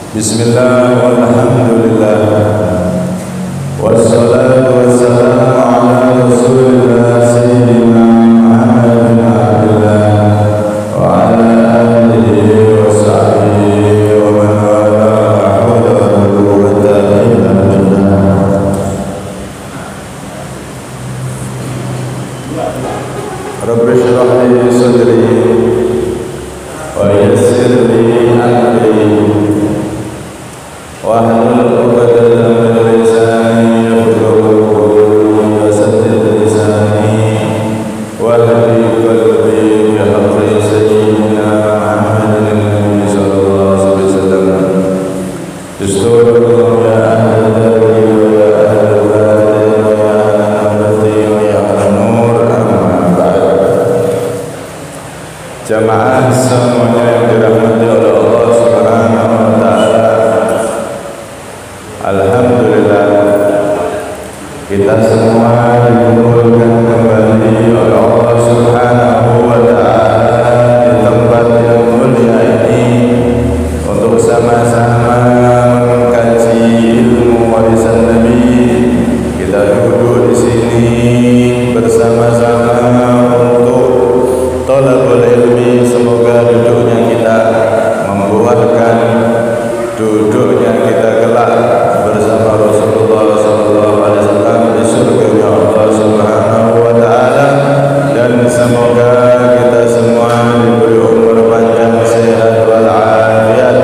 Bismillah walhamdulillah wassalatu wassalamu ala rasulillah sayyidina Muhammad bin Abdullah wa ala alihi wa sahbihi wa man wala la hawla wa la quwwata illa billah. Rabbi shrah li sadri wa yassir li amri wahlul 'uqdatam min lisani yafqahu qawli wasaddid lisani wahdi qalbi bi haqqi sayyidina Muhammadin nabi sallallahu alaihi wasallam. Bismillah ya ahli wa ya ahli batin wa ya ahli wa ya nur amma ba'd. Jamaah semuanya yang dirahmati oleh Allah Subhanahu wa taala. Alhamdulillah kita semua dikumpulkan kembali oleh Allah Subhanahu wa taala di tempat yang mulia ini untuk sama-sama mengkaji ilmu warisan Nabi. Kita duduk di sini bersama-sama untuk thalabul ilmi. Semoga duduknya kita membuahkan duduknya kita kelak bersama Rasulullah sallallahu alaihi wasallam di surga Allah Subhanahu wa taala, dan semoga kita semua diberi umur panjang, sehat wal afiat,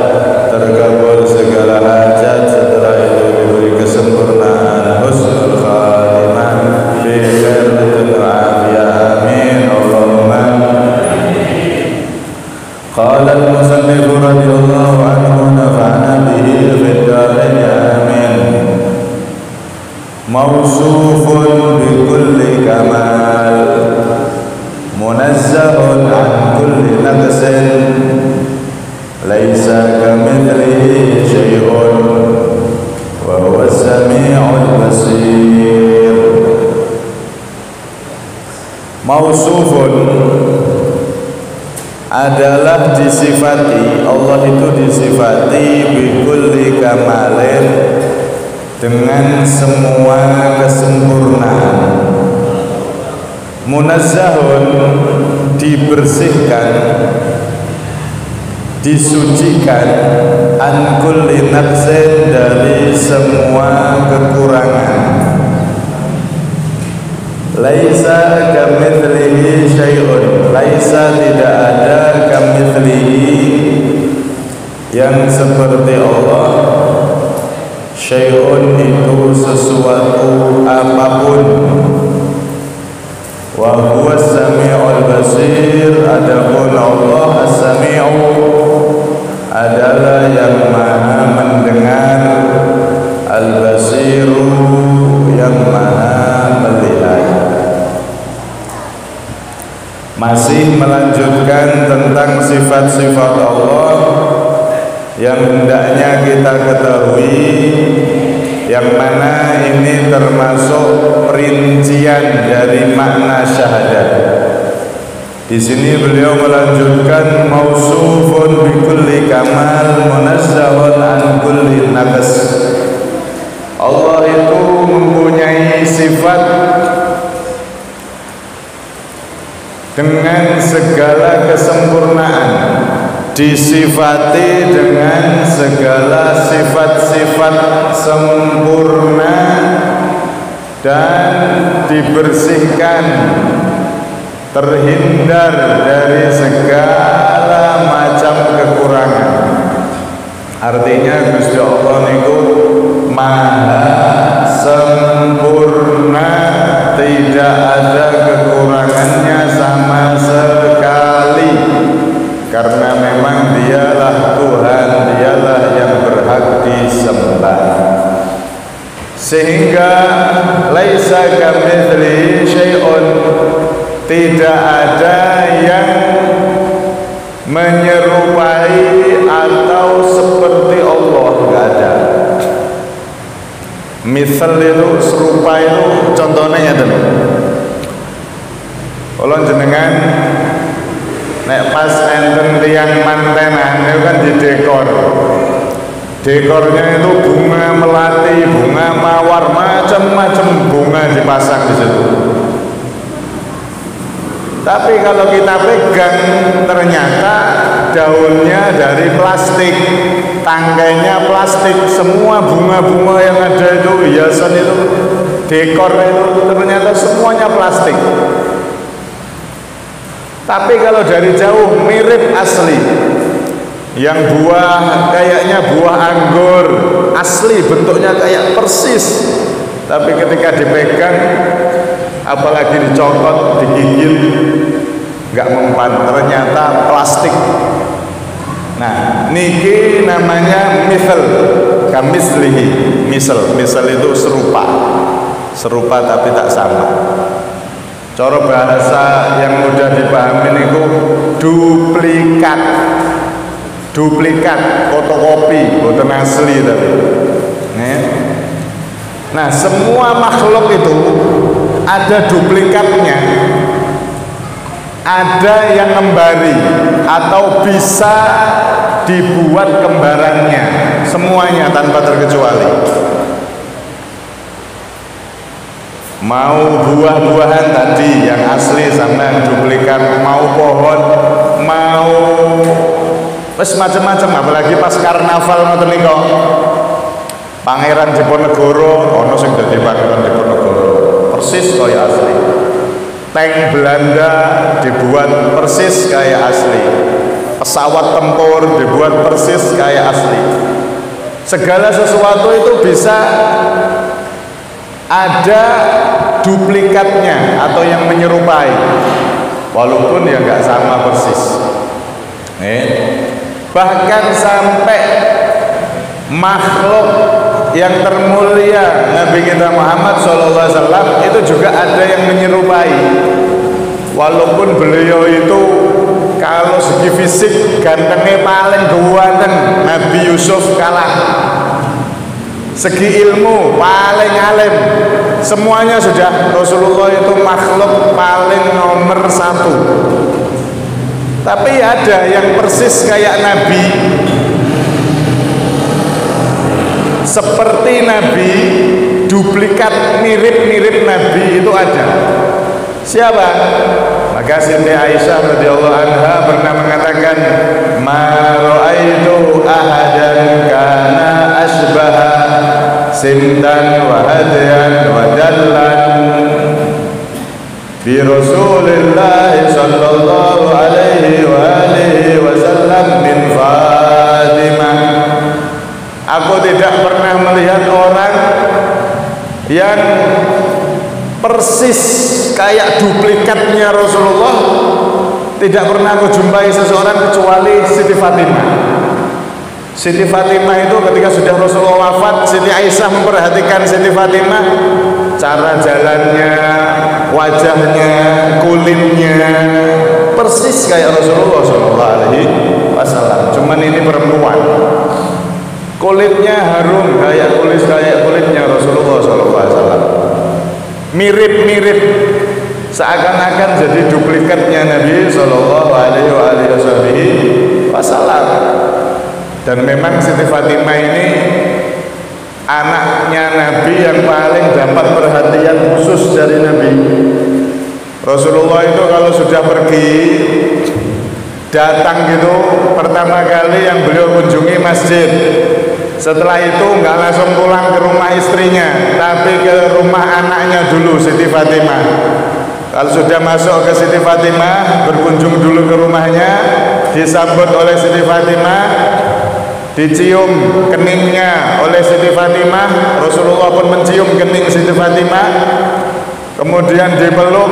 terkabul segala hajat, setelah itu diberi kesempurnaan husnul khatimah fi khairin wa afiyah. Amin Allahumma amin. Qala al-musannif radhiyallahu anhu nafa'ana bihi fid dharain amin. Mawsufun bi kulli kamal munazzahun an kulli naqsin laisa kamithlihi syai'un wa huwa as-sami'ul basir. Mawsufun adalah disifati, Allah itu disifati bikulli kamalin, dengan semua kesempurnaan. Munazzahun dibersihkan, disucikan, an kulli naqsin dari semua kekurangan. Laisa kamitslihi syai'un, laisa tidak ada kamitslihi yang seperti Allah, syai'un itu sesuatu apapun, wa huwa as-sami'ul basir, adapun Allah as-sami'u adalah yang maha mendengar, al-basiru yang maha melihat. Masih melanjutkan tentang sifat-sifat Allah yang hendaknya kita ketahui, yang mana ini termasuk perincian dari makna syahadat. Di sini beliau melanjutkan mausufun bi kulli kamal munazzahun an kulli naqs. Allah itu mempunyai sifat dengan segala kesempurnaan, disifati dengan segala sifat-sifat sempurna dan dibersihkan, terhindar dari segala macam kekurangan. Artinya Gusti Allah niku maha sempurna, tidak ada kekurangannya sama sekali, karena memang dialah Tuhan, dialah yang berhak disembah. Sehingga laisa kamitslihi syai'un, tidak ada yang menyerupai atau seperti Allah, enggak ada. Misal itu serupa itu contohnya ya teman. Kalau jenengan nek pas enten tiang mantenan itu kan didekor Dekornya itu bunga melati, bunga mawar, macam-macam bunga dipasang di situ. Tapi kalau kita pegang ternyata daunnya dari plastik, tangkainya plastik, semua bunga-bunga yang ada itu, hiasan itu, dekor itu ternyata semuanya plastik. Tapi kalau dari jauh mirip asli. Yang buah kayaknya buah anggur, asli bentuknya kayak persis. Tapi ketika dipegang, apalagi dicokot, digigit, nggak mempan, ternyata plastik. Nah, niki namanya misal, kamislihi. Misal itu serupa tapi tak sama. Cara bahasa yang mudah dipahami niku duplikat, fotokopi, bukan asli tapi. Nah, semua makhluk itu ada duplikatnya, ada yang ngembari atau bisa dibuat kembarannya, semuanya tanpa terkecuali. Mau buah-buahan tadi yang asli sama yang duplikat, mau pohon, mau macam-macam, apalagi pas karnaval ngoten niku. Pangeran Diponegoro ono sing dadi pangeran Diponegoro persis kaya asli. Tank Belanda dibuat persis kayak asli. Pesawat tempur dibuat persis kayak asli. Segala sesuatu itu bisa ada duplikatnya atau yang menyerupai, walaupun ya nggak sama persis. Bahkan sampai makhluk yang termulia Nabi kita Muhammad SAW itu juga ada yang menyerupai, walaupun beliau itu kalau segi fisik gantengnya paling ganteng, Nabi Yusuf kalah. Segi ilmu paling alim, semuanya sudah Rasulullah itu makhluk paling nomor 1. Tapi ada yang persis kayak Nabi, seperti Nabi, duplikat mirip-mirip Nabi itu ada. Siapa? Maka Siti Aisyah radhiyallahu anha pernah mengatakan, "Ma ra'aitu ahadan kana asbaha simtan wa hadiyan wa dallan bi Rasulillah sallallahu alaihi wa alihi wasallam min Fatimah." Aku tidak pernah melihat orang yang persis kayak duplikatnya Rasulullah. Tidak pernah aku jumpai seseorang kecuali Siti Fatimah. Siti Fatimah itu ketika sudah Rasulullah wafat, Siti Aisyah memperhatikan Siti Fatimah, cara jalannya, wajahnya, kulitnya persis kayak Rasulullah SAW. Cuman ini perempuan, kulitnya harum kayak kulitnya Rasulullah SAW. Mirip-mirip, seakan-akan jadi duplikatnya Nabi Sallallahu Alaihi Wasallam. Dan memang Siti Fatimah ini anaknya Nabi yang paling dapat perhatian khusus dari Nabi. Rasulullah itu kalau sudah pergi datang gitu, pertama kali yang beliau kunjungi masjid. Setelah itu nggak langsung pulang ke rumah istrinya, tapi ke rumah anaknya dulu, Siti Fatimah. Kalau sudah masuk ke Siti Fatimah, berkunjung dulu ke rumahnya, disambut oleh Siti Fatimah, dicium keningnya oleh Siti Fatimah. Rasulullah pun mencium kening Siti Fatimah, kemudian dipeluk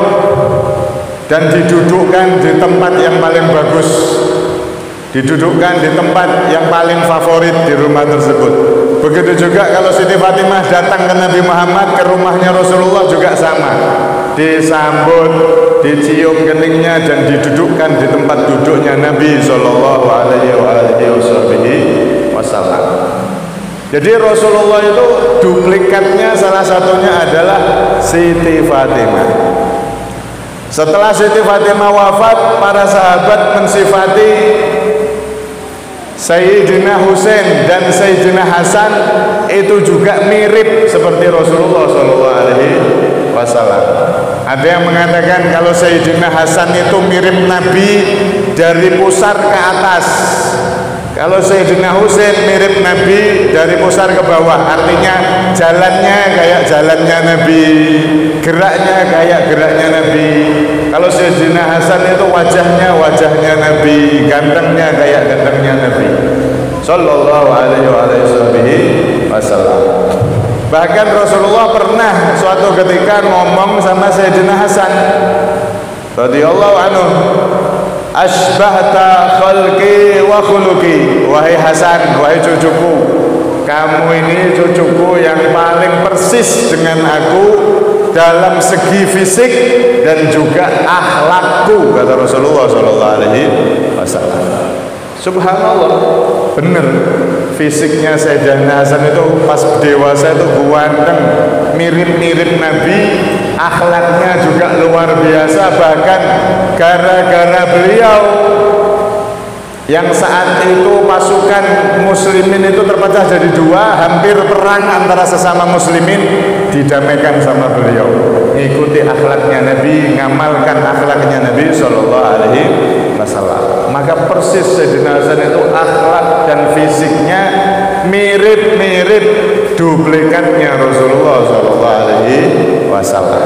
dan didudukkan di tempat yang paling bagus, didudukkan di tempat yang paling favorit di rumah tersebut. Begitu juga kalau Siti Fatimah datang ke Nabi Muhammad, ke rumahnya Rasulullah juga sama, disambut, dicium keningnya dan didudukkan di tempat duduknya Nabi Sallallahu Alaihi Wasallam. Jadi Rasulullah itu duplikatnya salah satunya adalah Siti Fatimah. Setelah Siti Fatimah wafat, para sahabat mensifati Sayyidina Husain dan Sayyidina Hasan itu juga mirip seperti Rasulullah SAW. Ada yang mengatakan kalau Sayyidina Hasan itu mirip Nabi dari pusar ke atas, kalau Sayyidina Husain mirip Nabi dari pusar ke bawah. Artinya jalannya kayak jalannya Nabi, geraknya kayak geraknya Nabi. Kalau Sayyidina Hasan itu wajahnya Nabi, gantengnya kayak gantengnya Nabi sallallahu alaihi wasallam. Bahkan Rasulullah pernah suatu ketika ngomong sama Sayyidina Hasan radhiyallahu anhu, asbahta khalqi wa khuluqi, wahai Hasan, wahai cucuku, kamu ini cucuku yang paling persis dengan aku dalam segi fisik dan juga akhlakku, kata Rasulullah sallallahu alaihi wasallam. Subhanallah, bener fisiknya Sayyidina Hasan itu pas dewasa itu ganteng, mirip-mirip Nabi, akhlaknya juga luar biasa. Bahkan gara-gara beliau yang saat itu pasukan muslimin itu terpecah jadi dua, hampir perang antara sesama muslimin, didamaikan sama beliau. Ikuti akhlaknya Nabi, ngamalkan akhlaknya Nabi sallallahu alaihi wasallam. Maka persis Sayyidina Hasan itu akhlak dan fisiknya mirip-mirip duplikatnya Rasulullah sallallahu alaihi wasallam.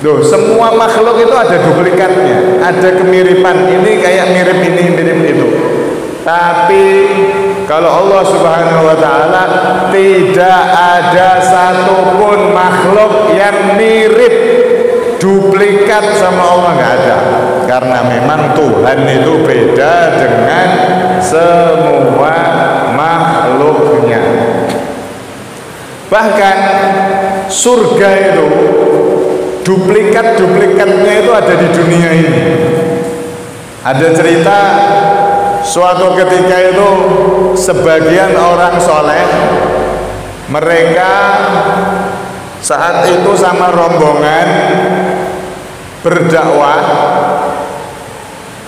Loh, semua makhluk itu ada duplikatnya, ada kemiripan. Ini kayak mirip ini, mirip itu. Tapi kalau Allah Subhanahu wa taala, tidak ada satupun makhluk yang mirip duplikat sama Allah, nggak ada. Karena memang Tuhan itu beda dengan semua makhluknya. Bahkan surga itu duplikat-duplikatnya itu ada di dunia ini. Ada cerita suatu ketika itu sebagian orang soleh, mereka saat itu sama rombongan berdakwah.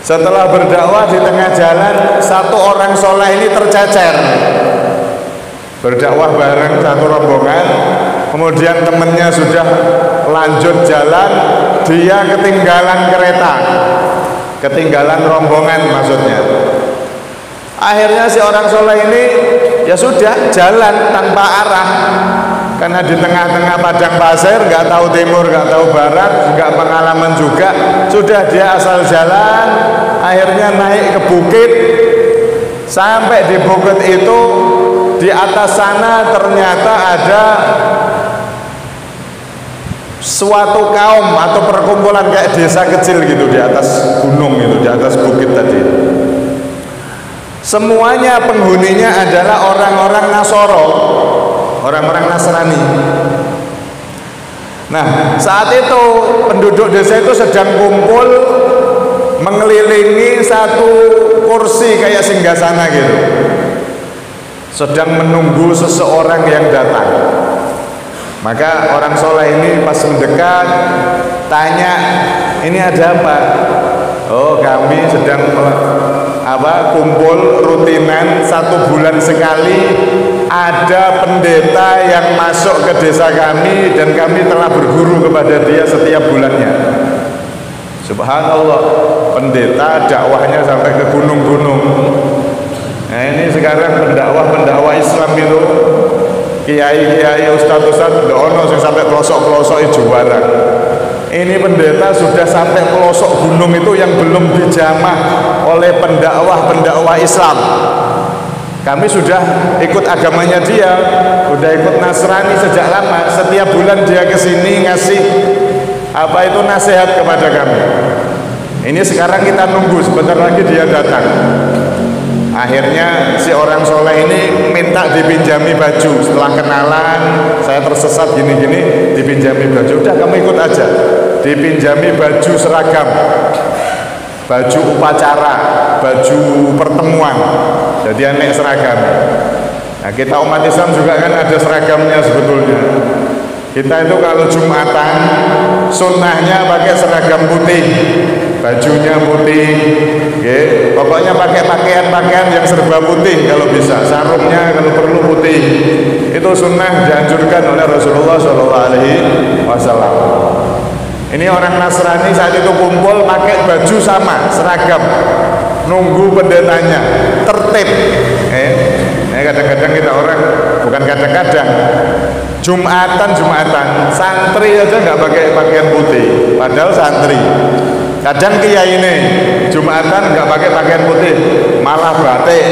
Setelah berdakwah di tengah jalan, satu orang soleh ini tercecer. Berdakwah bareng satu rombongan, kemudian temennya sudah lanjut jalan, dia ketinggalan kereta, ketinggalan rombongan maksudnya. Akhirnya si orang soleh ini ya sudah jalan tanpa arah, karena di tengah-tengah padang pasir, nggak tahu timur, nggak tahu barat, nggak pengalaman juga, sudah dia asal jalan. Akhirnya naik ke bukit, sampai di bukit itu, di atas sana ternyata ada suatu kaum atau perkumpulan kayak desa kecil gitu di atas gunung itu, di atas bukit tadi. Semuanya penghuninya adalah orang-orang Nasoro, orang-orang Nasrani. Nah, saat itu penduduk desa itu sedang kumpul mengelilingi satu kursi kayak singgasana gitu, sedang menunggu seseorang yang datang. Maka orang soleh ini pas mendekat tanya, ini ada apa? Oh, kami sedang kumpul rutinan 1 bulan sekali. Ada pendeta yang masuk ke desa kami dan kami telah berguru kepada dia setiap bulannya. Subhanallah, pendeta dakwahnya sampai ke gunung-gunung. Nah, ini sekarang pendakwah Islam itu, kiai-kiai, ustaz-ustaz, ono sing sampai pelosok-pelosok juara. Ini pendeta sudah sampai pelosok gunung itu yang belum dijamah oleh pendakwah Islam. Kami sudah ikut agamanya dia, sudah ikut Nasrani sejak lama. Setiap bulan dia kesini ngasih nasihat kepada kami. Ini sekarang kita nunggu, sebentar lagi dia datang. Akhirnya si orang soleh ini minta dipinjami baju. Setelah kenalan, saya tersesat gini-gini, dipinjami baju. Udah, kamu ikut aja. Dipinjami baju seragam, baju upacara, baju pertemuan. Jadi aneh seragam. Nah, kita umat Islam juga kan ada seragamnya sebetulnya. Kita itu kalau Jumatan sunnahnya pakai seragam putih, bajunya putih, okay. Pokoknya pakai pakaian yang serba putih kalau bisa, sarungnya kalau perlu putih. Itu sunnah dianjurkan oleh Rasulullah SAW. Ini orang Nasrani saat itu kumpul pakai baju sama, seragam, nunggu pendetanya, tertib. Kadang-kadang kita orang, bukan kadang-kadang, Jumatan santri aja nggak pakai pakaian putih, padahal santri. Kadang kiai ini Jumatan nggak pakai pakaian putih, malah batik.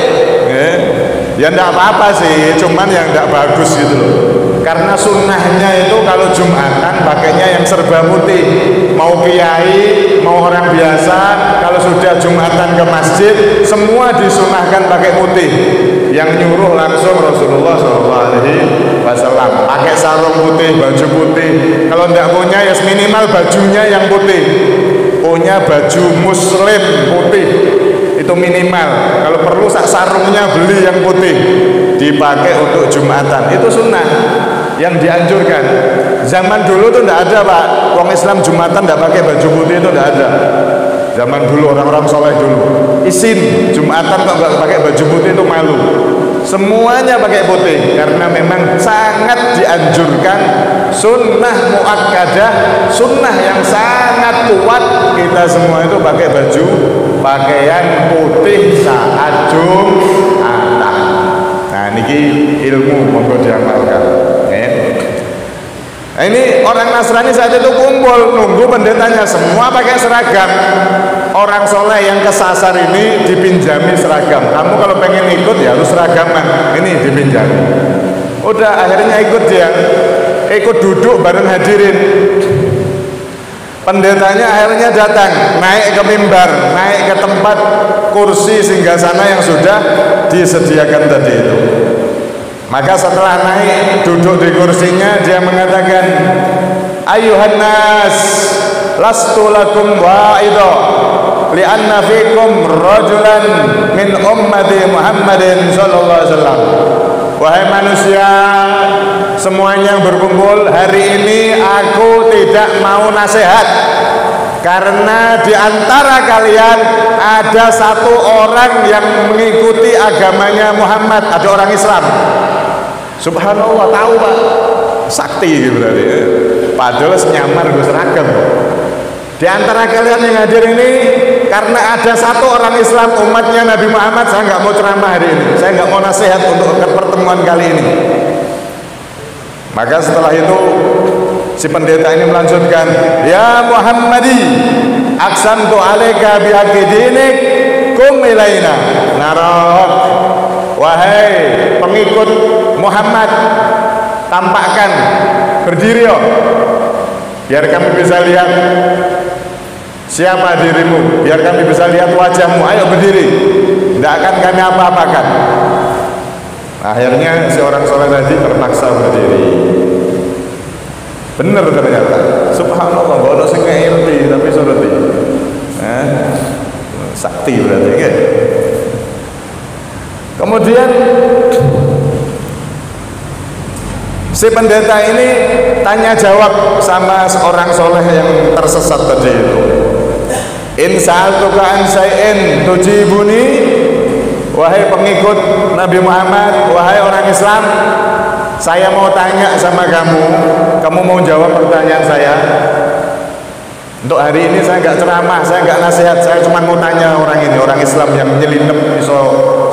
Ya nggak apa-apa sih, cuman yang nggak bagus gitu loh. Karena sunnahnya itu kalau Jumatan pakainya yang serba putih. Mau kiai, mau orang biasa, kalau sudah Jumatan ke masjid, semua disunahkan pakai putih. Yang nyuruh langsung Rasulullah SAW. Pakai sarung putih, baju putih. Kalau tidak punya ya minimal bajunya yang putih. Punya baju muslim putih, itu minimal. Kalau perlu sarungnya beli yang putih, dipakai untuk Jumatan. Itu sunnah yang dianjurkan. Zaman dulu tuh tidak ada, Pak. Orang Islam Jumatan tidak pakai baju putih, itu tidak ada. Zaman dulu orang-orang soleh dulu isin Jumatan kok nggak pakai baju putih itu malu. Semuanya pakai putih karena memang sangat dianjurkan, sunnah muakkadah, sunnah yang sangat kuat. Kita semua itu pakai baju pakaian putih saat Jumatan. Nah niki ilmu monggo diamalkan. Nah, ini orang Nasrani saat itu kumpul nunggu pendetanya, semua pakai seragam. Orang soleh yang kesasar ini dipinjami seragam. Kamu kalau pengen ikut ya harus seragaman. Ini dipinjami. Udah akhirnya ikut dia, ikut duduk bareng hadirin. Pendetanya akhirnya datang, naik ke mimbar, naik ke tempat kursi singgasana yang sudah disediakan tadi itu. Maka setelah naik duduk di kursinya, dia mengatakan, ayuhan nas, lastu lakum wa'idha, li'anna fikum rajulan min ummati Muhammadin sallallahu alaihi wasallam. Wahai manusia semuanya yang berkumpul, hari ini aku tidak mau nasihat, karena di antara kalian ada satu orang yang mengikuti agamanya Muhammad, ada orang Islam. Subhanallah, tahu Pak, sakti berarti. Padahal senyamar gue seragam. Di antara kalian yang hadir ini, karena ada satu orang Islam umatnya Nabi Muhammad, saya nggak mau ceramah hari ini, saya nggak mau nasihat untuk pertemuan kali ini. Maka setelah itu si pendeta ini melanjutkan, ya Muhammadi, aksamtu alaika bihaqqi dinik kum ilaina narok. Wahai pengikut Muhammad, tampakkan, berdiri yo, biar kami bisa lihat siapa dirimu, biar kami bisa lihat wajahmu. Ayo berdiri, tidak akan kami apa-apakan. Akhirnya si orang soleh tadi terpaksa berdiri. Bener ternyata, subhanallah, bodoh sing ngerti tapi soroti. Sakti berarti kan. Kemudian si pendeta ini tanya jawab sama seorang soleh yang tersesat tadi itu. In sa'altuka an syai'in tujibuni, wahai pengikut Nabi Muhammad, wahai orang Islam, saya mau tanya sama kamu, kamu mau jawab pertanyaan saya. Untuk hari ini saya nggak ceramah, saya nggak nasihat, saya cuma mau tanya orang ini, orang Islam yang nyelinep iso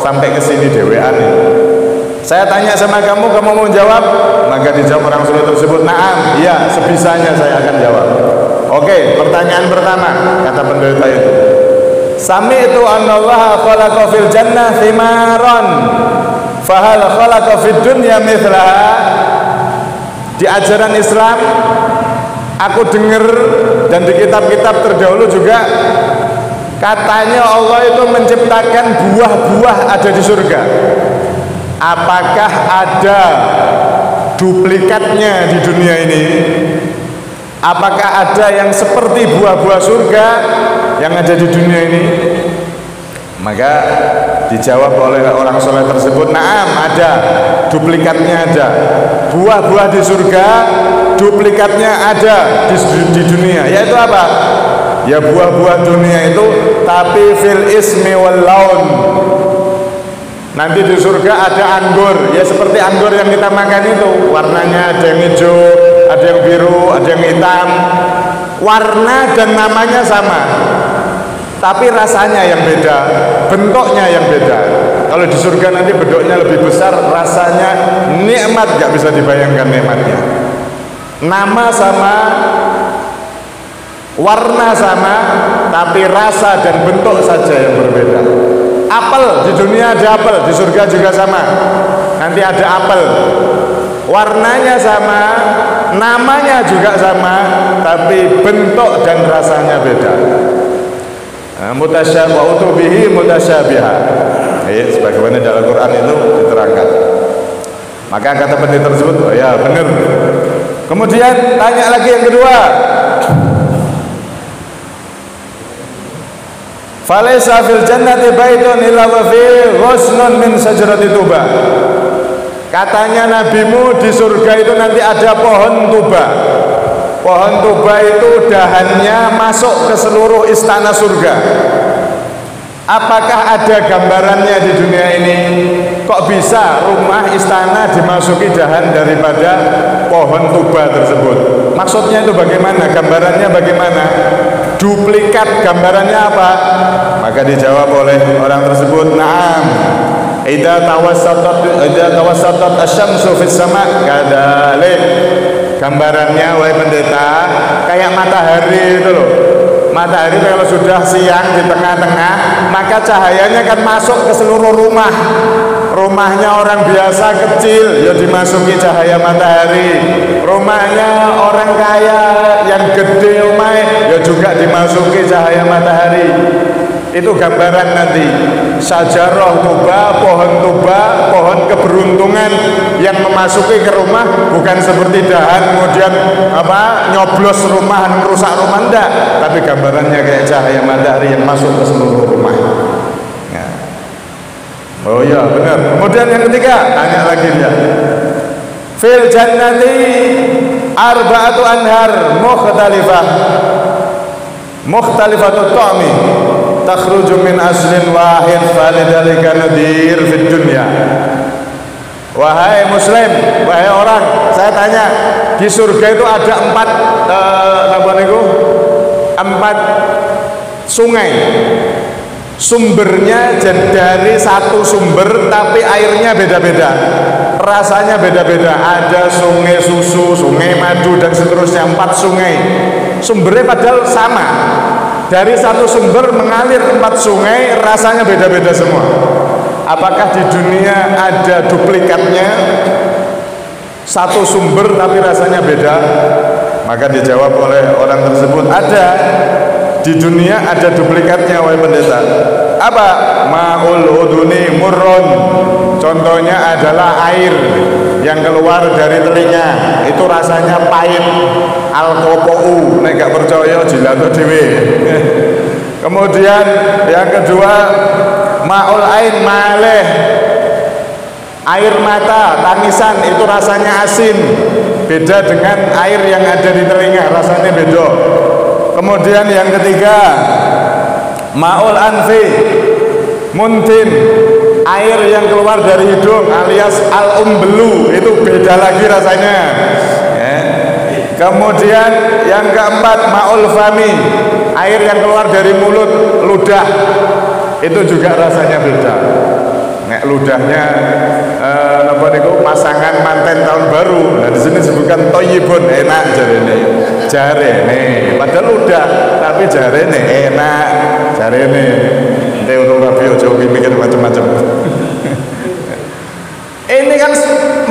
sampai ke sini dewean ini. Saya tanya sama kamu, kamu mau jawab? Maka dijawab orang soleh tersebut, naam, iya, sebisanya saya akan jawab. Oke, pertanyaan pertama, kata pendeta itu, sami'tu annallaha khalaqa fil jannah thimaron, fahal khalaqa fid dunya mithlaha. Di ajaran Islam aku dengar, dan di kitab-kitab terdahulu juga katanya Allah itu menciptakan buah-buah ada di surga. Apakah ada duplikatnya di dunia ini? Apakah ada yang seperti buah-buah surga yang ada di dunia ini? Maka dijawab oleh orang soleh tersebut, naam, ada, duplikatnya ada. Buah-buah di surga duplikatnya ada di dunia, yaitu apa? Ya buah-buah dunia itu, tapi fil ismi wal laun. Nanti di surga ada anggur, ya seperti anggur yang kita makan itu, warnanya ada yang hijau, ada yang biru, ada yang hitam. Warna dan namanya sama, tapi rasanya yang beda, bentuknya yang beda. Kalau di surga nanti bentuknya lebih besar, rasanya nikmat, gak bisa dibayangkan nikmatnya. Nama sama, warna sama, tapi rasa dan bentuk saja yang berbeda. Apel, di dunia ada apel, di surga juga sama. Nanti ada apel, warnanya sama, namanya juga sama, tapi bentuk dan rasanya beda. Mutasyabih wa utubihi mutasyabiha. Sebagaimana dalam Quran itu diterangkan. Maka kata pendeta tersebut, oh ya benar. Kemudian tanya lagi yang kedua. Falaysa fil jannati baitun illa wa fihi ghusnun min sajarati tuba. Katanya nabimu di surga itu nanti ada pohon tuba. Pohon tuba itu dahannya masuk ke seluruh istana surga. Apakah ada gambarannya di dunia ini? Kok bisa rumah istana dimasuki dahan daripada pohon tuba tersebut? Maksudnya itu bagaimana? Gambarannya bagaimana? Duplikat gambarannya apa? Maka dijawab oleh orang tersebut, "Na'am. Idza tawassatat asy-syamsu fis sama' kadzalik." Gambarannya wahai pendeta kayak matahari itu loh. Matahari kalau sudah siang di tengah-tengah, maka cahayanya kan masuk ke seluruh rumah. Rumahnya orang biasa kecil, ya dimasuki cahaya matahari. Rumahnya orang kaya yang gede umai, ya juga dimasuki cahaya matahari. Itu gambaran nanti. Sajarah tuba, pohon keberuntungan yang memasuki ke rumah, bukan seperti dahan kemudian nyoblos rumah, merusak rumah, enggak, tapi gambarannya kayak cahaya matahari yang masuk ke seluruh rumah. Ya. Oh iya benar. Kemudian yang ketiga, tanya lagi dia. Fil jannati arba'atu anhar mukhtalifatu ta'mi takhruju min aslin wahid falidhalika nadir fid dunya. Wahai muslim, wahai orang, saya tanya, di surga itu ada empat sungai. Sumbernya dari satu sumber, tapi airnya beda-beda, rasanya beda-beda. Ada sungai susu, sungai madu, dan seterusnya. 4 sungai, sumbernya padahal sama. Dari satu sumber mengalir 4 sungai, rasanya beda-beda semua. Apakah di dunia ada duplikatnya? Satu sumber tapi rasanya beda? Maka dijawab oleh orang tersebut, ada. Di dunia ada duplikatnya wahai pendeta. Apa? Ma'ul uduni murrun. Contohnya adalah air yang keluar dari telinga, itu rasanya pahit. Alkohol, nek gak percaya jilato dhewe. Kemudian yang kedua, ma'ul ain maleh. Air mata, tangisan, itu rasanya asin. Beda dengan air yang ada di telinga, rasanya beda. Kemudian yang ketiga, ma'ul anfi muntin, air yang keluar dari hidung alias al-umbelu, itu beda lagi rasanya. Ya. Kemudian yang keempat, ma'ul fami, air yang keluar dari mulut, ludah, itu juga rasanya beda. Nek ludahnya pasangan manten tahun baru. Nah di sini disebutkan toyibun, enak jarene. Padahal ludah, tapi jarene enak, jarene. Ente untuk Rabi ojo mikir macam-macam. Ini kan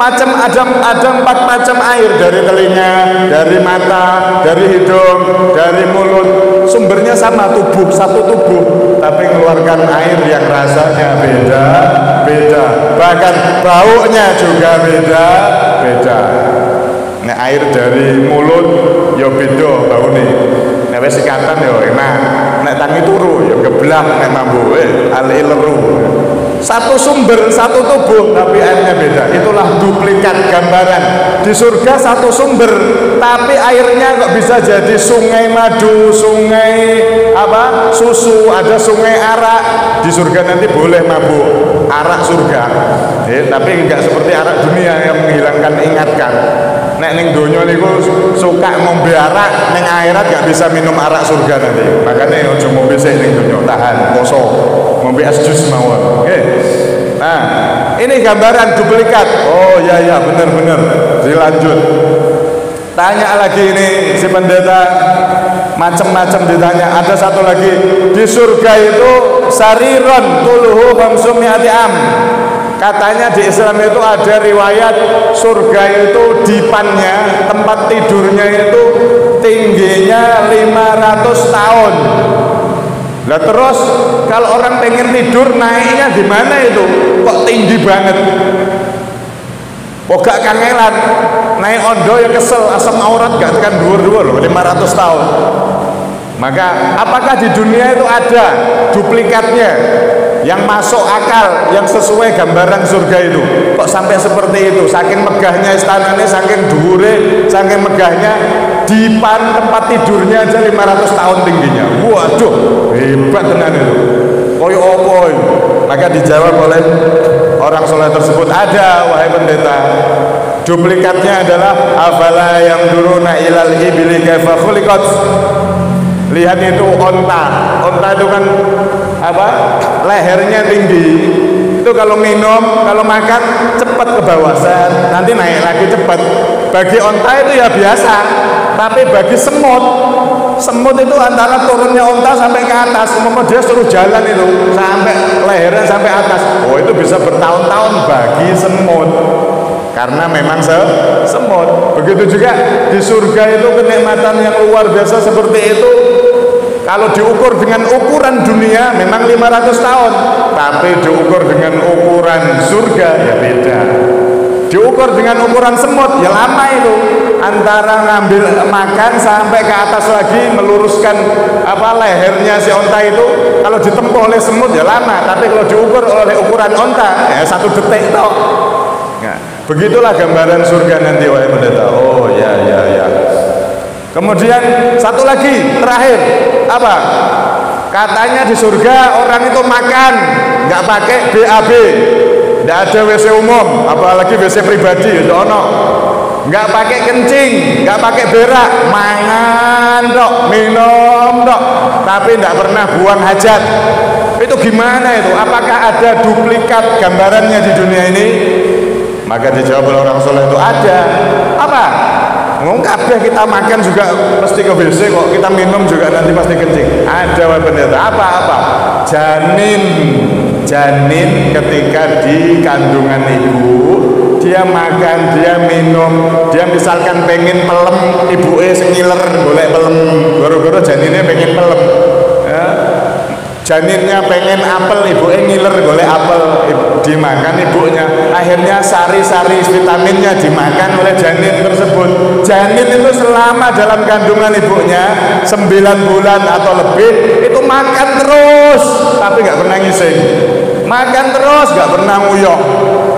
ada 4 macam air, dari telinga, dari mata, dari hidung, dari mulut. Sumbernya sama, satu tubuh, tapi mengeluarkan air yang rasanya beda. Bahkan baunya juga beda. Nek air dari mulut ya beda baune. Nek wis sikatan ya enak. Nek tangi turu ya geblak, nek mambu alileru. Satu sumber, satu tubuh, tapi airnya beda. Itulah itulah duplikat gambaran. Di surga satu sumber, tapi airnya kok bisa jadi sungai madu, sungai susu, ada sungai arak. Di surga nanti boleh mabuk arak surga, tapi enggak seperti arak dunia yang menghilangkan ingatan. Nek ning donya niku suka ngombe arak, ning akhirat gak bisa minum arak surga nanti. Makanya ojo ngombe sik ning donya, tahan poso, ngombe es jus mawon. Oke. Nah, ini gambaran duplikat. Oh ya benar. Dilanjut. Tanya lagi ini si pendeta, macam-macam ditanya. Ada satu lagi, di surga itu sariron tuluhu khamsumi'ati am. Katanya di Islam itu ada riwayat surga itu dipannya, tempat tidurnya itu tingginya 500 tahun. Lah terus kalau orang pengen tidur naiknya gimana itu? Kok tinggi banget? Kok gak kangelan? Naik ondo ya kesel, asam aurat gak tekan dhuwur-dhuwur loh, 500 tahun. Maka apakah di dunia itu ada duplikatnya yang masuk akal, yang sesuai gambaran surga itu? Kok sampai seperti itu? Saking megahnya istananya, saking dhuwure, saking megahnya, dipan tempat tidurnya aja 500 tahun tingginya. Waduh, hebat tenan itu. Koyo opo itu? Maka dijawab oleh orang soleh tersebut, ada wahai pendeta. Duplikatnya adalah afala yang duruna ilal ibli kaifa khuliqat. Lihat itu onta itu kan lehernya tinggi. Itu kalau minum, kalau makan cepat ke bawah, nanti naik lagi cepat. Bagi onta itu ya biasa, tapi bagi semut itu antara turunnya onta sampai ke atas, dia suruh jalan itu sampai lehernya sampai atas. Oh, itu bisa bertahun-tahun bagi semut. Karena memang semut. Begitu juga di surga itu kenikmatan yang luar biasa seperti itu. Kalau diukur dengan ukuran dunia memang 500 tahun, tapi diukur dengan ukuran surga ya beda. Diukur dengan ukuran semut ya lama itu. Antara ngambil makan sampai ke atas lagi meluruskan lehernya si onta itu, kalau ditempuh oleh semut ya lama, tapi kalau diukur oleh ukuran onta ya 1 detik toh. Nah, begitulah gambaran surga nanti wahai pendeta. Oh ya. Kemudian satu lagi terakhir, katanya di surga orang itu makan nggak pakai BAB, nggak ada WC umum, apalagi WC pribadi itu nggak pakai kencing, nggak pakai berak, mangan dok, minum dok, tapi nggak pernah buang hajat. Itu gimana itu? Apakah ada duplikat gambarannya di dunia ini? Maka dijawab oleh orang soleh itu ada. Kabeh kita makan juga pasti ke WC kok, kita minum juga nanti pasti kencing. Ada pendeta. Apa? Janin ketika di kandungan ibu, dia makan, dia minum, dia misalkan pengen pelem, ibuke sing ngiler golek pelem, goro-goro janinnya pengen pelem. Ya. Janinnya pengen apel, ibunya ngiler golek apel, dimakan ibunya. Akhirnya sari-sari vitaminnya dimakan oleh janin tersebut. Janin itu selama dalam kandungan ibunya 9 bulan atau lebih itu makan terus, tapi nggak pernah ngising. Makan terus, nggak pernah nguyok.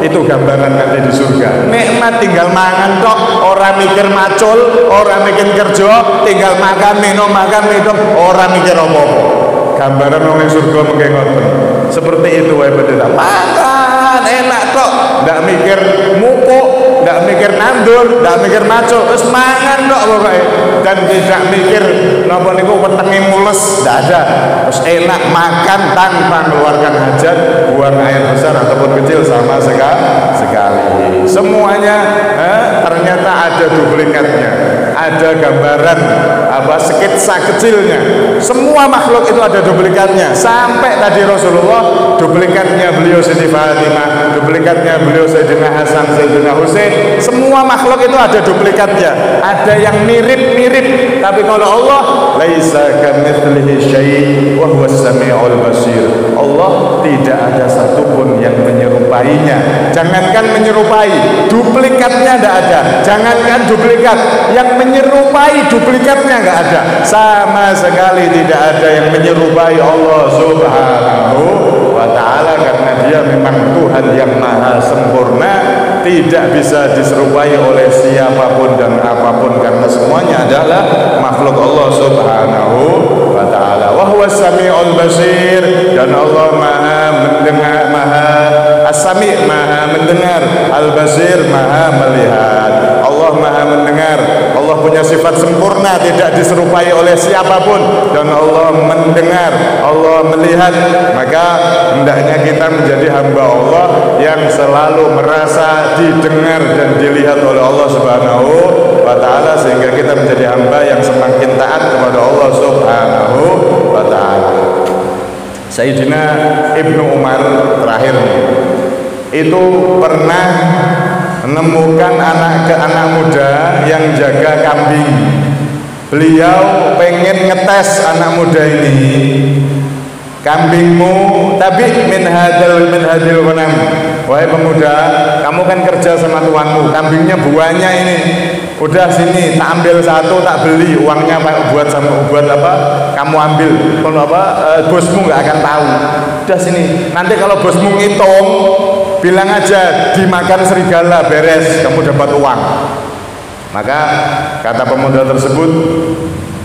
Itu gambaran nanti di surga. Nikmat tinggal mangan tok, orang mikir macul, orang mikir kerja, tinggal makan minum, orang mikir apa-apa. Gambaran orang surga mungkin ngoten. Seperti itu wahai pendeta. Makan enak tok, ndak mikir mupuk, ndak mikir nandur, ndak mikir macul, terus mangan tok pokoknya. Dan tidak mikir napa niku wetenge mules, ndak ada. Terus enak makan tanpa mengeluarkan hajat, buang air besar ataupun kecil sama sekali. Semuanya ternyata ada duplikatnya. Ada gambaran sketsa kecilnya. Semua makhluk itu ada duplikatnya. Sampai tadi Rasulullah, duplikatnya beliau Siti Fatimah, duplikatnya beliau Sayyidina Hasan, Sayyidina Husain. Semua makhluk itu ada duplikatnya. Ada yang mirip-mirip, tapi kalau Allah, laisa kamitslihi syai' wa huwas samiul basir. Allah tidak ada satupun yang menyerupainya. Jangankan menyerupai, duplikatnya tidak ada. Jangankan duplikat, yang menyerupai duplikatnya nggak ada. Sama sekali tidak ada yang menyerupai Allah Subhanahu wa ta'ala, karena dia memang Tuhan yang maha sempurna, tidak bisa diserupai oleh siapapun dan apapun, karena semuanya adalah makhluk Allah Subhanahu wa ta'ala. Wa huwas samiul basir, dan Allah Maha mendengar, Maha As-Sami', Maha mendengar, Al-Basir, Maha melihat. Allah Maha mendengar, Allah punya sifat sempurna, tidak diserupai oleh siapapun, dan Allah mendengar, Allah melihat. Maka hendaknya kita menjadi hamba Allah yang selalu merasa didengar dan dilihat oleh Allah Subhanahu wa ta'ala, sehingga kita menjadi hamba yang semakin taat kepada Allah Subhanahu wa ta'ala. Sayyidina Ibnu Umar terakhir itu pernah menemukan anak muda yang jaga kambing. Beliau pengen ngetes anak muda ini, kambingmu tapi min hadil ghanam, wahai pemuda, kamu kan kerja sama tuanmu, kambingnya buahnya ini, udah sini tak ambil satu, tak beli, uangnya buat apa kamu ambil, kalau apa bosmu nggak akan tahu. Udah sini, nanti kalau bosmu ngitung bilang aja dimakan serigala, beres, kamu dapat uang. Maka kata pemuda tersebut,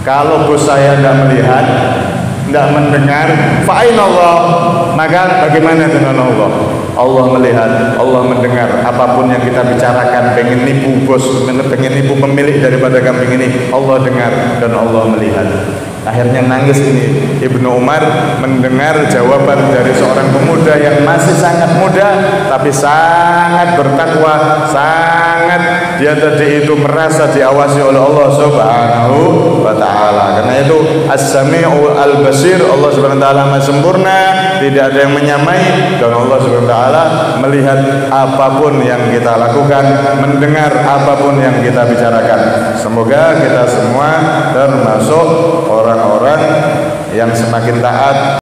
kalau bos saya tidak melihat, tidak mendengar, fa'inallah, maka bagaimana dengan Allah? Allah melihat, Allah mendengar apapun yang kita bicarakan. Pengen nipu bos, pengen nipu pemilik daripada kambing ini, Allah dengar dan Allah melihat. Akhirnya nangis ini Ibnu Umar mendengar jawaban dari seorang pemuda yang masih sangat muda tapi sangat bertakwa, sangat dia tadi itu merasa diawasi oleh Allah Subhanahu wa ta'ala. Karena itu As-Sami'u Al-Basir, Allah Subhanahu wa ta'ala Maha sempurna, tidak ada yang menyamai, dan Allah Subhanahu wa ta'ala melihat apapun yang kita lakukan, mendengar apapun yang kita bicarakan. Semoga kita semua termasuk orang-orang yang semakin taat